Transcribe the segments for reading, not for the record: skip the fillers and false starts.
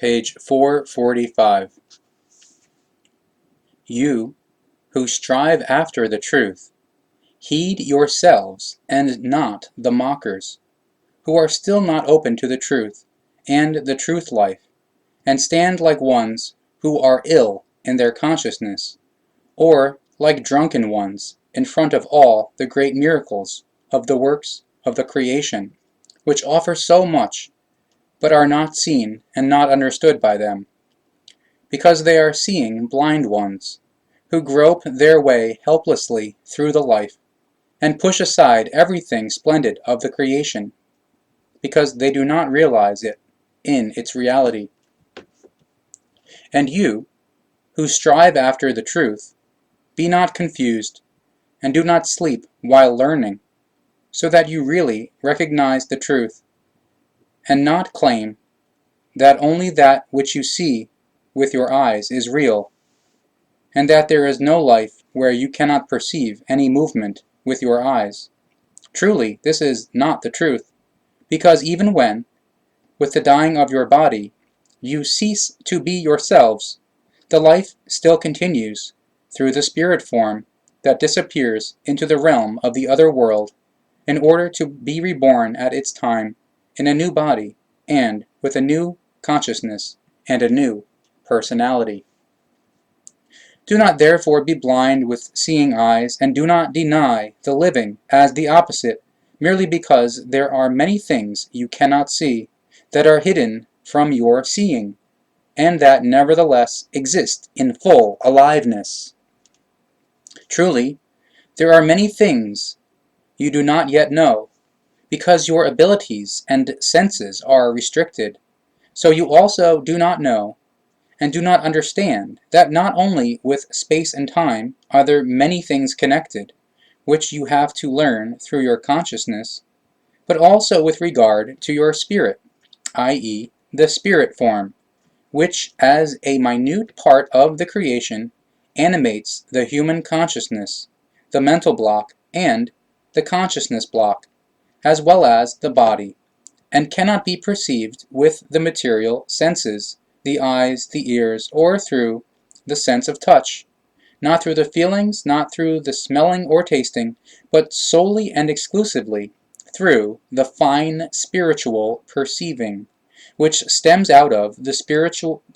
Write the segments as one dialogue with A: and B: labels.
A: Page 445. You, who strive after the truth, heed yourselves and not the mockers, who are still not open to the truth and the truth life, and stand like ones who are ill in their consciousness, or like drunken ones in front of all the great miracles of the works of the creation, which offer so much, but are not seen and not understood by them, because they are seeing blind ones, who grope their way helplessly through the life, and push aside everything splendid of the creation, because they do not realize it in its reality. And you, who strive after the truth, be not confused, and do not sleep while learning, so that you really recognize the truth, and not claim that only that which you see with your eyes is real, and that there is no life where you cannot perceive any movement with your eyes. Truly, this is not the truth, because even when, with the dying of your body, you cease to be yourselves, the life still continues through the spirit form that disappears into the realm of the other world in order to be reborn at its time in a new body and with a new consciousness and a new personality. Do not therefore be blind with seeing eyes, and do not deny the living as the opposite, merely because there are many things you cannot see that are hidden from your seeing, and that nevertheless exist in full aliveness. Truly, there are many things you do not yet know, because your abilities and senses are restricted. So you also do not know and do not understand that not only with space and time are there many things connected, which you have to learn through your consciousness, but also with regard to your spirit, i.e., the spirit form, which as a minute part of the creation animates the human consciousness, the mental block, and the consciousness block, as well as the body, and cannot be perceived with the material senses, the eyes, the ears, or through the sense of touch, not through the feelings, not through the smelling or tasting, but solely and exclusively through the fine spiritual perceiving, which stems out of the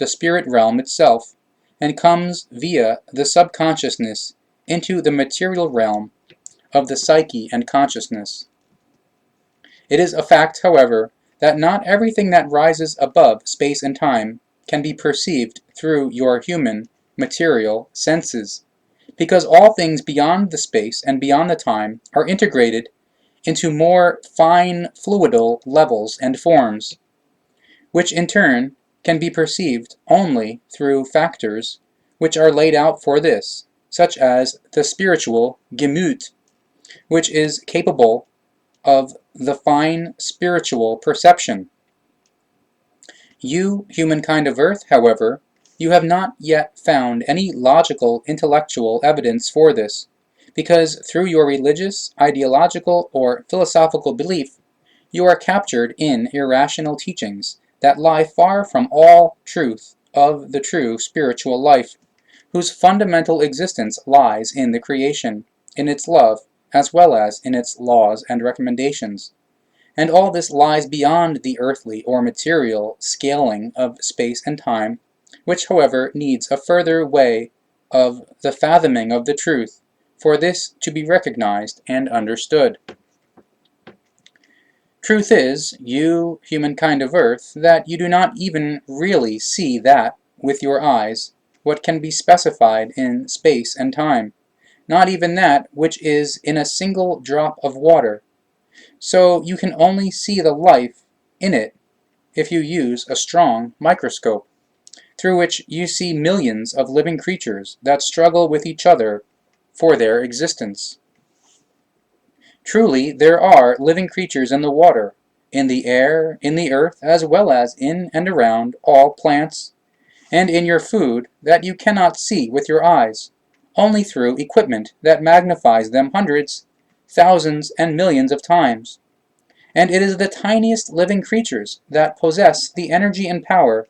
A: spirit realm itself, and comes via the subconsciousness into the material realm of the psyche and consciousness. It is a fact, however, that not everything that rises above space and time can be perceived through your human, material senses, because all things beyond the space and beyond the time are integrated into more fine fluidal levels and forms, which in turn can be perceived only through factors which are laid out for this, such as the spiritual Gemüt, which is capable of the fine spiritual perception. You, humankind of Earth, however, you have not yet found any logical, intellectual evidence for this, because through your religious, ideological, or philosophical belief, you are captured in irrational teachings that lie far from all truth of the true spiritual life, whose fundamental existence lies in the creation, in its love, as well as in its laws and recommendations. And all this lies beyond the earthly or material scaling of space and time, which, however, needs a further way of the fathoming of the truth for this to be recognized and understood. Truth is, you, humankind of Earth, that you do not even really see that, with your eyes, what can be specified in space and time, not even that which is in a single drop of water. So you can only see the life in it if you use a strong microscope, through which you see millions of living creatures that struggle with each other for their existence. Truly, there are living creatures in the water, in the air, in the earth, as well as in and around all plants, and in your food that you cannot see with your eyes, only through equipment that magnifies them hundreds, thousands, and millions of times. And it is the tiniest living creatures that possess the energy and power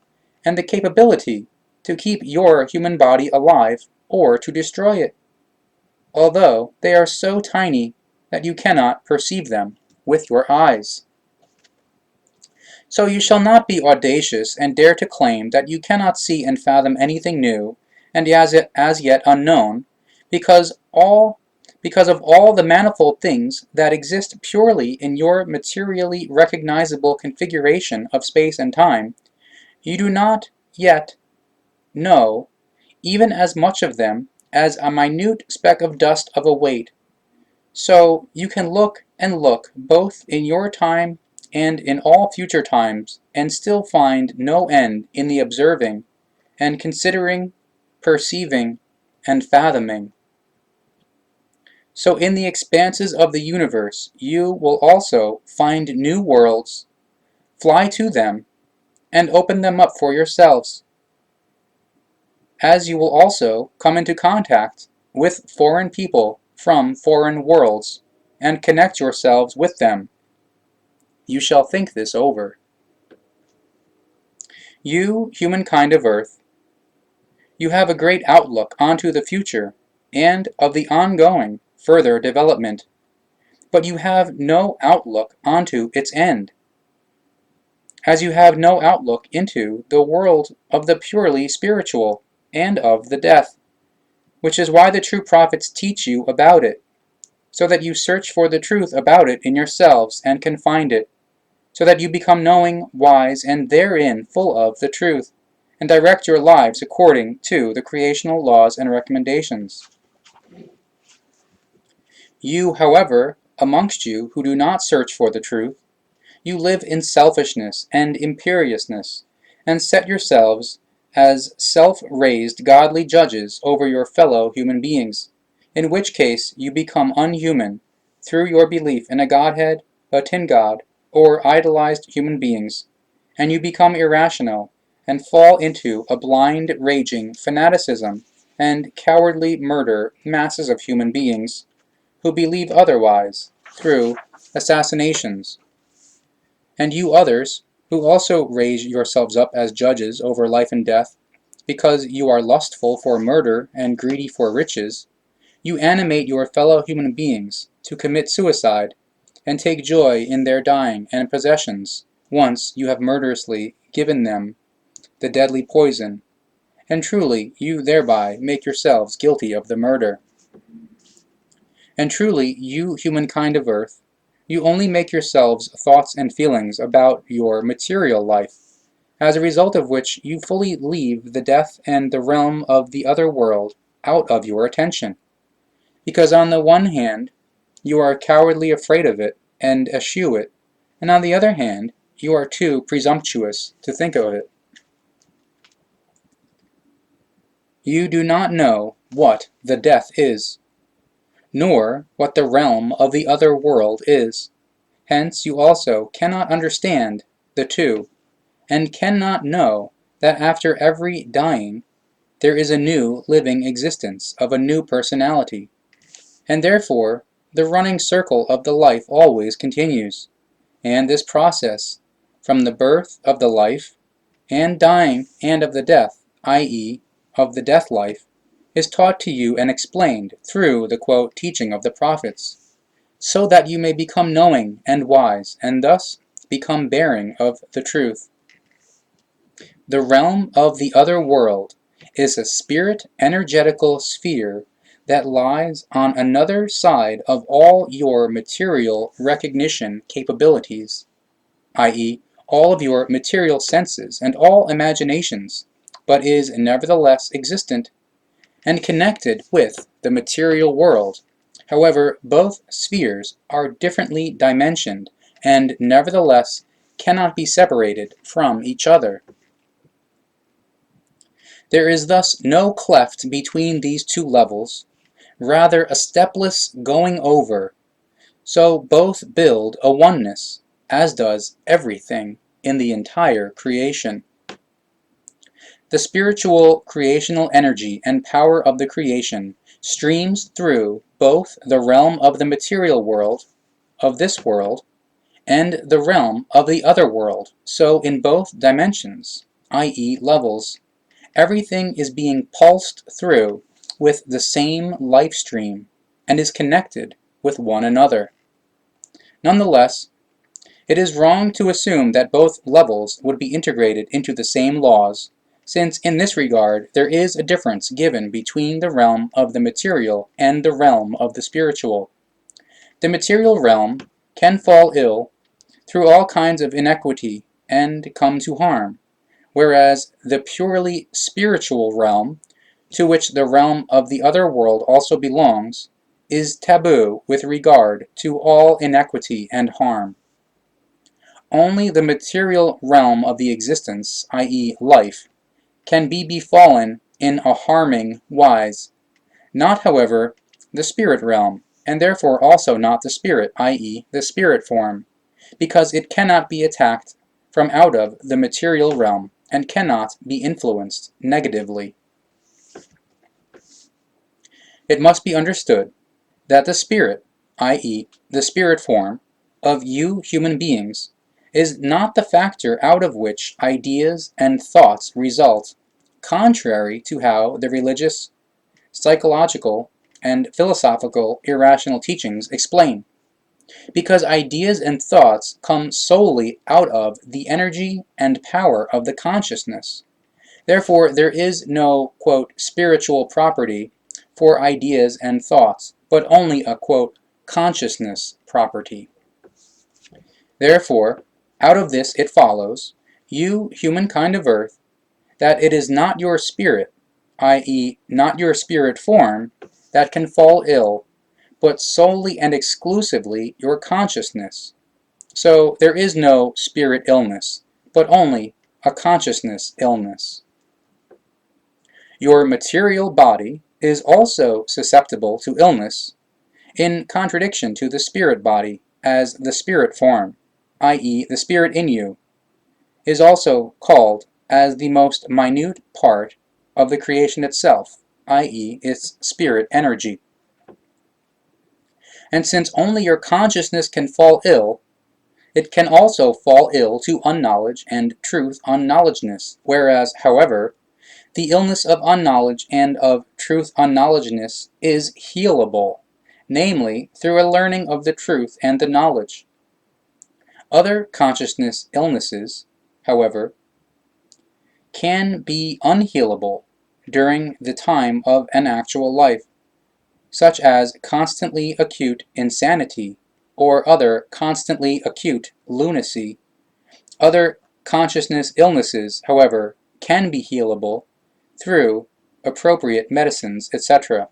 A: and the capability to keep your human body alive or to destroy it, although they are so tiny that you cannot perceive them with your eyes. So you shall not be audacious and dare to claim that you cannot see and fathom anything new and as yet unknown, because of all the manifold things that exist purely in your materially recognizable configuration of space and time. You do not yet know even as much of them as a minute speck of dust of a weight. So you can look and look both in your time and in all future times, and still find no end in the observing and considering, perceiving, and fathoming. So in the expanses of the universe you will also find new worlds, fly to them, and open them up for yourselves, as you will also come into contact with foreign people from foreign worlds, and connect yourselves with them. You shall think this over. You, humankind of Earth, you have a great outlook onto the future and of the ongoing further development, but you have no outlook onto its end, as you have no outlook into the world of the purely spiritual and of the death, which is why the true prophets teach you about it, so that you search for the truth about it in yourselves and can find it, so that you become knowing, wise, and therein full of the truth, and direct your lives according to the creational laws and recommendations. You, however, amongst you who do not search for the truth, you live in selfishness and imperiousness, and set yourselves as self-raised godly judges over your fellow human beings, in which case you become unhuman through your belief in a godhead, a tin god, or idolized human beings, and you become irrational and fall into a blind, raging fanaticism and cowardly murder masses of human beings who believe otherwise through assassinations. And you others, who also raise yourselves up as judges over life and death, because you are lustful for murder and greedy for riches, you animate your fellow human beings to commit suicide and take joy in their dying and possessions, once you have murderously given them the deadly poison, and truly you thereby make yourselves guilty of the murder. And truly, you humankind of Earth, you only make yourselves thoughts and feelings about your material life, as a result of which you fully leave the death and the realm of the other world out of your attention. Because on the one hand, you are cowardly afraid of it and eschew it, and on the other hand, you are too presumptuous to think of it. You do not know what the death is, nor what the realm of the other world is. Hence you also cannot understand the two, and cannot know that after every dying there is a new living existence of a new personality, and therefore the running circle of the life always continues, and this process, from the birth of the life, and dying, and of the death, i.e., of the death life, is taught to you and explained through the quote teaching of the prophets, so that you may become knowing and wise, and thus become bearing of the truth. The realm of the other world is a spirit energetical sphere that lies on another side of all your material recognition capabilities, i.e., all of your material senses and all imaginations, but is nevertheless existent and connected with the material world. However, both spheres are differently dimensioned and nevertheless cannot be separated from each other. There is thus no cleft between these two levels, rather a stepless going over, so both build a oneness, as does everything in the entire creation. The spiritual creational energy and power of the creation streams through both the realm of the material world, of this world, and the realm of the other world, so in both dimensions, i.e. levels, everything is being pulsed through with the same life stream and is connected with one another. Nonetheless, it is wrong to assume that both levels would be integrated into the same laws, since in this regard there is a difference given between the realm of the material and the realm of the spiritual. The material realm can fall ill through all kinds of inequity and come to harm, whereas the purely spiritual realm, to which the realm of the other world also belongs, is taboo with regard to all inequity and harm. Only the material realm of the existence, i.e. life, can be befallen in a harming wise, not, however, the spirit realm, and therefore also not the spirit, i.e. the spirit form, because it cannot be attacked from out of the material realm and cannot be influenced negatively. It must be understood that the spirit, i.e. the spirit form, of you human beings is not the factor out of which ideas and thoughts result, contrary to how the religious, psychological, and philosophical irrational teachings explain, because ideas and thoughts come solely out of the energy and power of the consciousness. Therefore, there is no, quote, spiritual property for ideas and thoughts, but only a, quote, consciousness property. Therefore, out of this it follows, you humankind of earth, that it is not your spirit, i.e. not your spirit form, that can fall ill, but solely and exclusively your consciousness. So there is no spirit illness, but only a consciousness illness. Your material body is also susceptible to illness, in contradiction to the spirit body, as the spirit form, i.e. the spirit in you, is also called as the most minute part of the creation itself, i.e. its spirit energy. And since only your consciousness can fall ill, it can also fall ill to unknowledge and truth unknowledgeness, whereas, however, the illness of unknowledge and of truth unknowledgeness is healable, namely through a learning of the truth and the knowledge. Other consciousness illnesses, however, can be unhealable during the time of an actual life, such as constantly acute insanity or other constantly acute lunacy. Other consciousness illnesses, however, can be healable through appropriate medicines, etc.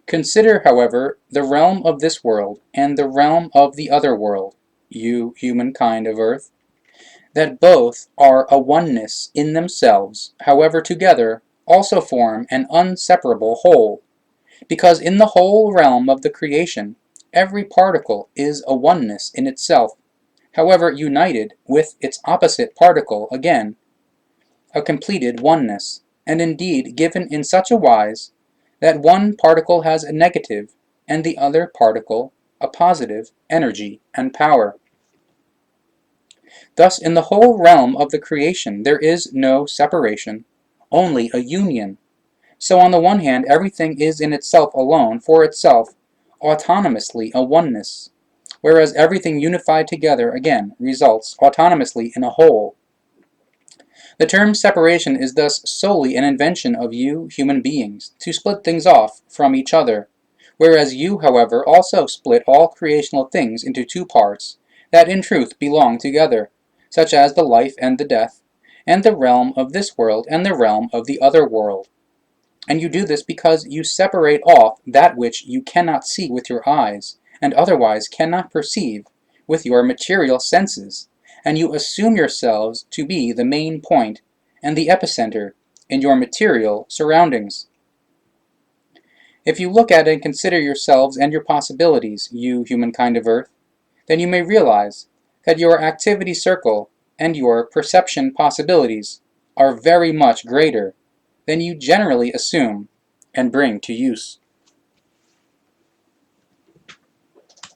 A: Consider, however, the realm of this world and the realm of the other world, you humankind of earth, that both are a oneness in themselves, however together also form an inseparable whole, because in the whole realm of the creation every particle is a oneness in itself, however united with its opposite particle again, a completed oneness, and indeed given in such a wise that one particle has a negative and the other particle a positive energy and power. Thus in the whole realm of the creation there is no separation, only a union. So on the one hand everything is in itself alone, for itself, autonomously a oneness, whereas everything unified together again results autonomously in a whole. The term separation is thus solely an invention of you human beings, to split things off from each other, whereas you, however, also split all creational things into two parts, that in truth belong together, such as the life and the death, and the realm of this world and the realm of the other world. And you do this because you separate off that which you cannot see with your eyes, and otherwise cannot perceive with your material senses, and you assume yourselves to be the main point and the epicenter in your material surroundings. If you look at and consider yourselves and your possibilities, you humankind of earth, then you may realize that your activity circle and your perception possibilities are very much greater than you generally assume and bring to use.